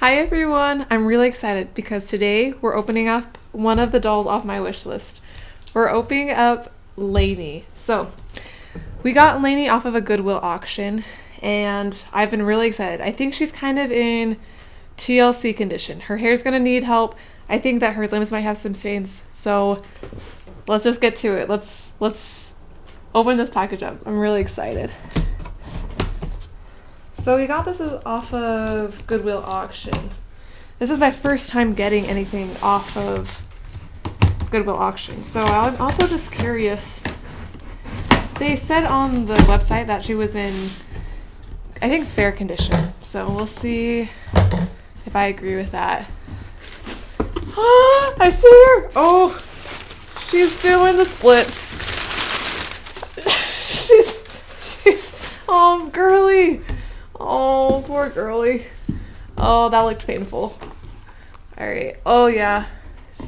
Hi everyone! I'm really excited because today we're opening up one of the dolls off my wish list. We're opening up Lanie. So we got Lanie off of a Goodwill auction and I've been really excited. I think she's kind of in TLC condition. Her hair's gonna need help. I think that her limbs might have some stains. So let's just get to it. Let's open this package up. I'm really excited. So we got this off of Goodwill auction. This is my first time getting anything off of Goodwill auction. So I'm also just curious. They said on the website that she was in, I think, fair condition. So we'll see if I agree with that. Ah, I see her! Oh, she's doing the splits. she's, girly. Oh, poor girly. Oh, that looked painful. All right. Oh, yeah.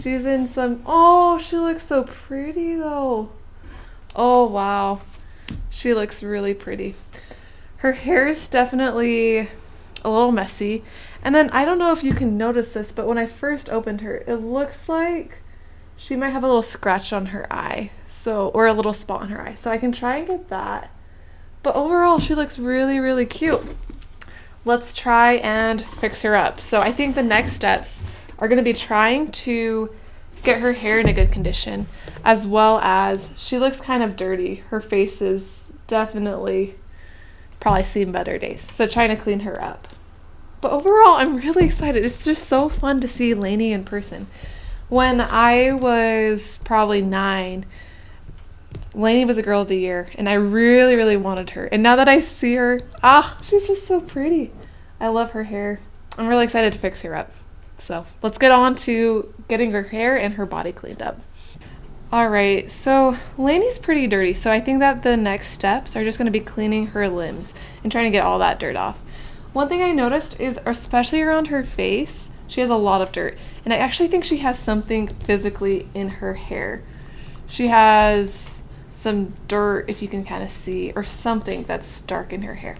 She's in some... Oh, she looks so pretty, though. Oh, wow. She looks really pretty. Her hair is definitely a little messy. And then, I don't know if you can notice this, but when I first opened her, it looks like she might have a little scratch on her eye. Or a little spot on her eye. So I can try and get that. But overall, she looks really, really cute. Let's try and fix her up. So I think the next steps are going to be trying to get her hair in a good condition, as well as she looks kind of dirty. Her face is definitely probably seen better days. So trying to clean her up. But overall, I'm really excited. It's just so fun to see Lanie in person. When I was probably 9, Lanie was a girl of the year, and I really, really wanted her. And now that I see her, she's just so pretty. I love her hair. I'm really excited to fix her up. So let's get on to getting her hair and her body cleaned up. All right, so Lanie's pretty dirty, so I think that the next steps are just going to be cleaning her limbs and trying to get all that dirt off. One thing I noticed is, especially around her face, she has a lot of dirt. And I actually think she has something physically in her hair. She has some dirt, if you can kind of see, or something that's dark in her hair.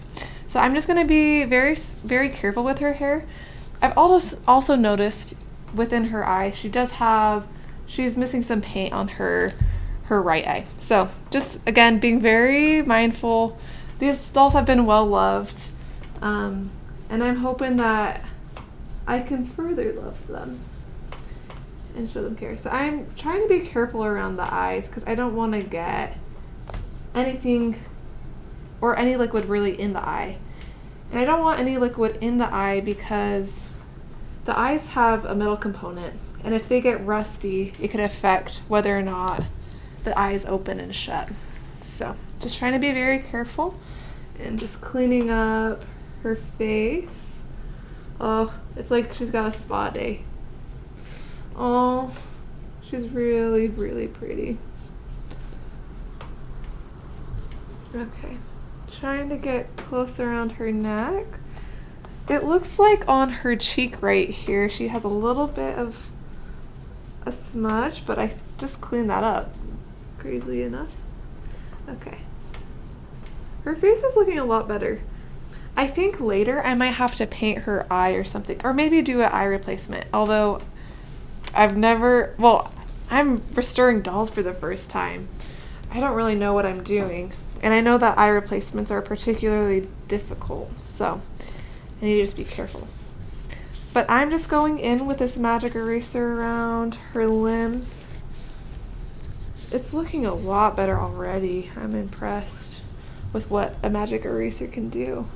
So I'm just going to be very, very careful with her hair. I've also noticed within her eye, she's missing some paint on her right eye. So just, again, being very mindful. These dolls have been well loved, and I'm hoping that I can further love them and show them care. So I'm trying to be careful around the eyes because I don't want to get anything or any liquid really in the eye. And I don't want any liquid in the eye because the eyes have a metal component, and if they get rusty, it could affect whether or not the eye is open and shut. So just trying to be very careful and just cleaning up her face. Oh, it's like she's got a spa day. Oh, she's really, really pretty. Okay, trying to get close around her neck. It looks like on her cheek right here, she has a little bit of a smudge, but I just cleaned that up, crazily enough. Okay. Her face is looking a lot better. I think later I might have to paint her eye or something, or maybe do an eye replacement, although I'm restoring dolls for the first time. I don't really know what I'm doing. And I know that eye replacements are particularly difficult, so I need to just be careful. But I'm just going in with this magic eraser around her limbs. It's looking a lot better already. I'm impressed with what a magic eraser can do.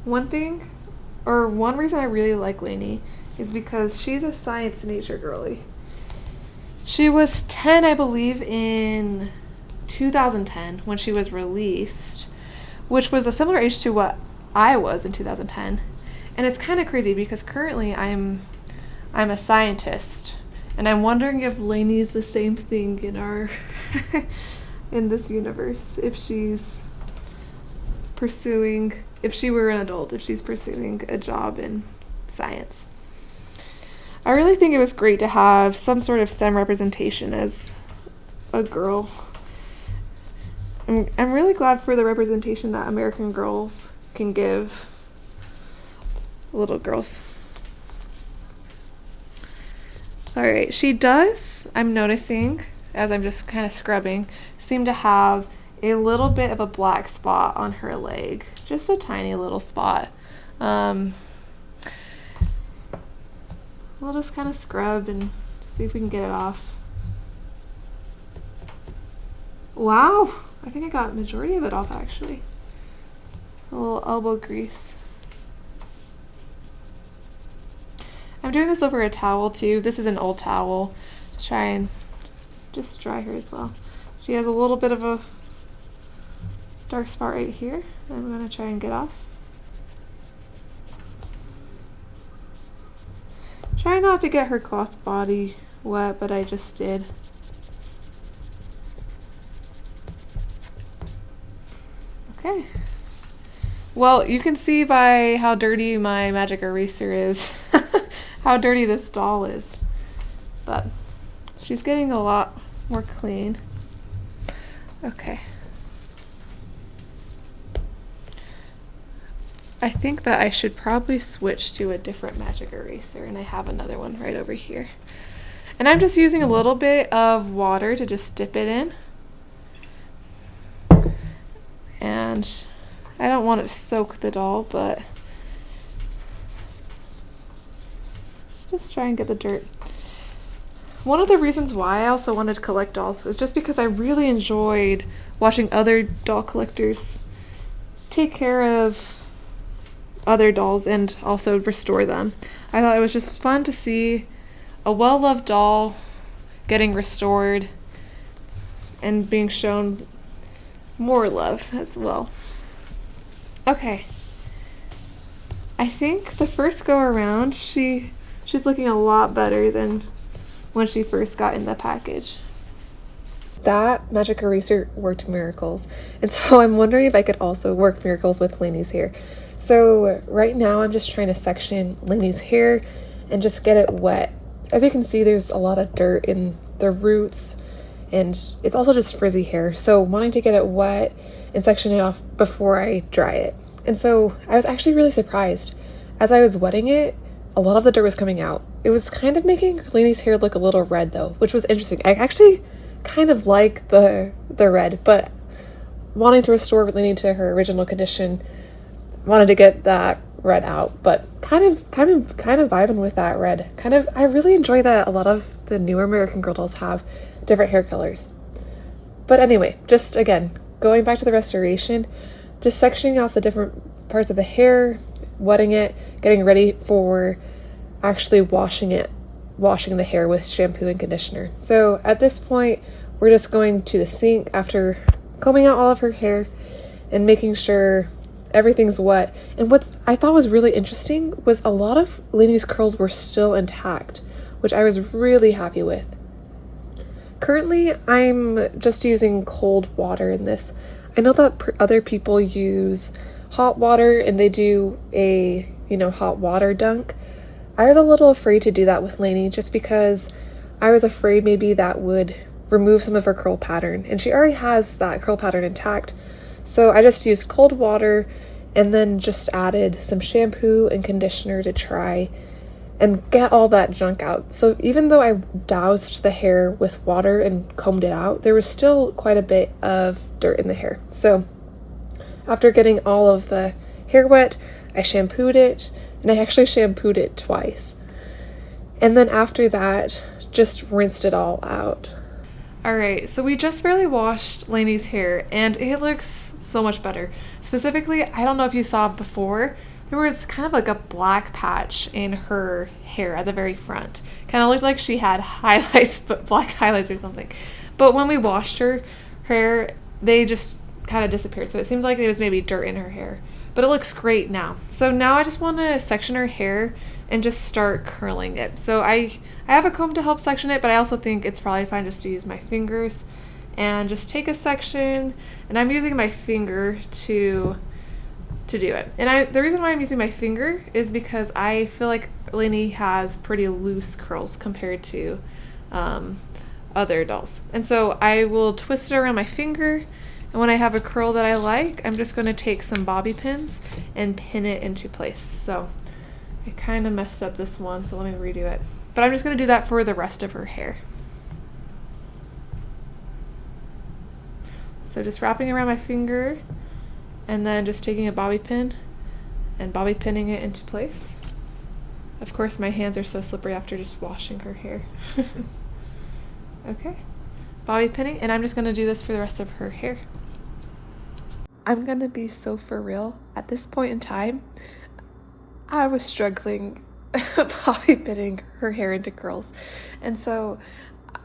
One reason I really like Lanie is because she's a science nature girly. She was 10, I believe, in 2010 when she was released, which was a similar age to what I was in 2010. And it's kind of crazy because currently I'm a scientist, and I'm wondering if Lanie's the same thing in our in this universe, if she were an adult, if she's pursuing a job in science. I really think it was great to have some sort of STEM representation as a girl. I'm really glad for the representation that American Girls can give little girls. Alright, she does, I'm noticing, as I'm just kind of scrubbing, seem to have a little bit of a black spot on her leg. Just a tiny little spot. We'll just kind of scrub and see if we can get it off. Wow, I think I got the majority of it off actually. A little elbow grease. I'm doing this over a towel too. This is an old towel to try and just dry her as well. She has a little bit of a dark spot right here. I'm going to try and get off. Try not to get her cloth body wet, but I just did. Okay. Well, you can see by how dirty my magic eraser is how dirty this doll is. But she's getting a lot more clean. Okay. I think that I should probably switch to a different magic eraser, and I have another one right over here. And I'm just using a little bit of water to just dip it in. And I don't want it to soak the doll, but just try and get the dirt. One of the reasons why I also wanted to collect dolls is just because I really enjoyed watching other doll collectors take care of other dolls and also restore them. I thought it was just fun to see a well-loved doll getting restored and being shown more love as well. Okay. I think the first go around, she's looking a lot better than when she first got in the package. That magic eraser worked miracles. And so I'm wondering if I could also work miracles with Lanie's hair. So right now I'm just trying to section Lanie's hair and just get it wet. As you can see, there's a lot of dirt in the roots, and it's also just frizzy hair. So wanting to get it wet and section it off before I dry it. And so I was actually really surprised. As I was wetting it, a lot of the dirt was coming out. It was kind of making Lanie's hair look a little red though, which was interesting. I actually kind of like the red, but wanting to restore Lanie to her original condition, wanted to get that red out, but kind of vibing with that red. I really enjoy that a lot of the newer American Girl dolls have different hair colors. But anyway, just again, going back to the restoration, just sectioning off the different parts of the hair, wetting it, getting ready for actually washing the hair with shampoo and conditioner. So at this point, we're just going to the sink after combing out all of her hair and making sure everything's wet. And what I thought was really interesting was a lot of Lanie's curls were still intact, which I was really happy with. Currently, I'm just using cold water in this. I know that other people use hot water and they do a, hot water dunk. I was a little afraid to do that with Lanie just because I was afraid maybe that would remove some of her curl pattern, and she already has that curl pattern intact. So I just used cold water and then just added some shampoo and conditioner to try and get all that junk out. So even though I doused the hair with water and combed it out, there was still quite a bit of dirt in the hair. So after getting all of the hair wet, I shampooed it, and I actually shampooed it twice. And then after that, just rinsed it all out. Alright, so we just barely washed Lanie's hair, and it looks so much better. Specifically, I don't know if you saw before, there was kind of like a black patch in her hair at the very front. Kind of looked like she had highlights, but black highlights or something. But when we washed her hair, they just kind of disappeared. So it seemed like there was maybe dirt in her hair. But it looks great now. So now I just want to section her hair and just start curling it. So I have a comb to help section it, but I also think it's probably fine just to use my fingers and just take a section, and I'm using my finger to do it. And the reason why I'm using my finger is because I feel like Lanie has pretty loose curls compared to other dolls. And so I will twist it around my finger And when I have a curl that I like, I'm just going to take some bobby pins and pin it into place. So I kind of messed up this one, so let me redo it. But I'm just going to do that for the rest of her hair. So just wrapping around my finger and then just taking a bobby pin and bobby pinning it into place. Of course, my hands are so slippery after just washing her hair. Okay, bobby pinning, and I'm just going to do this for the rest of her hair. I'm going to be so for real. At this point in time, I was struggling bobby pinning her hair into curls. And so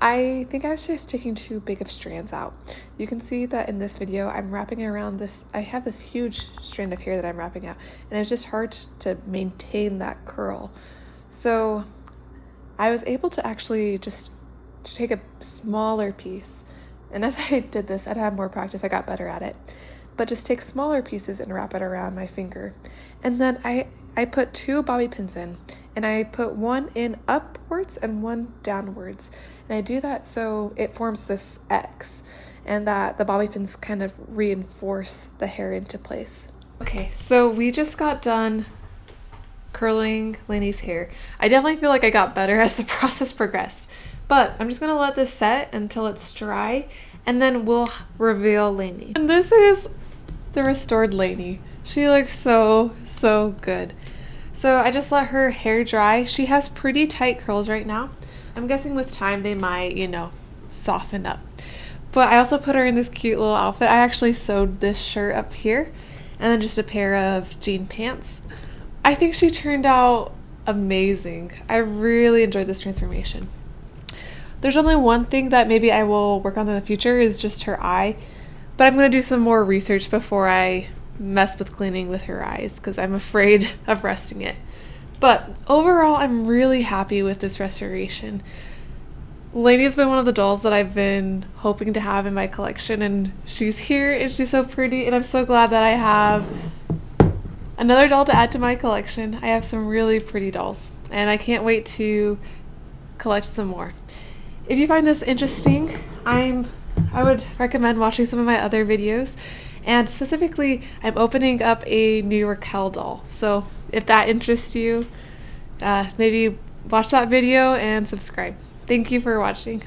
I think I was just taking too big of strands out. You can see that in this video, I'm wrapping around this, I have this huge strand of hair that I'm wrapping out, and it's just hard to maintain that curl. So I was able to actually just take a smaller piece. And as I did this, I'd had more practice, I got better at it. But just take smaller pieces and wrap it around my finger. And then I put 2 bobby pins in, and I put one in upwards and one downwards. And I do that so it forms this X, and that the bobby pins kind of reinforce the hair into place. Okay, so we just got done curling Lanie's hair. I definitely feel like I got better as the process progressed, but I'm just gonna let this set until it's dry, and then we'll reveal Lanie. And this is the restored Lanie. She looks so good. So I just let her hair dry. She has pretty tight curls right now. I'm guessing with time they might, you know, soften up. But I also put her in this cute little outfit. I actually sewed this shirt up here and then just a pair of jean pants. I think she turned out amazing. I really enjoyed this transformation. There's only one thing that maybe I will work on in the future is just her eye. But I'm going to do some more research before I mess with cleaning with her eyes because I'm afraid of rusting it. But overall, I'm really happy with this restoration. Lanie's been one of the dolls that I've been hoping to have in my collection, and she's here and she's so pretty, and I'm so glad that I have another doll to add to my collection. I have some really pretty dolls, and I can't wait to collect some more. If you find this interesting, I would recommend watching some of my other videos. And specifically, I'm opening up a new Raquel doll. So if that interests you, maybe watch that video and subscribe. Thank you for watching.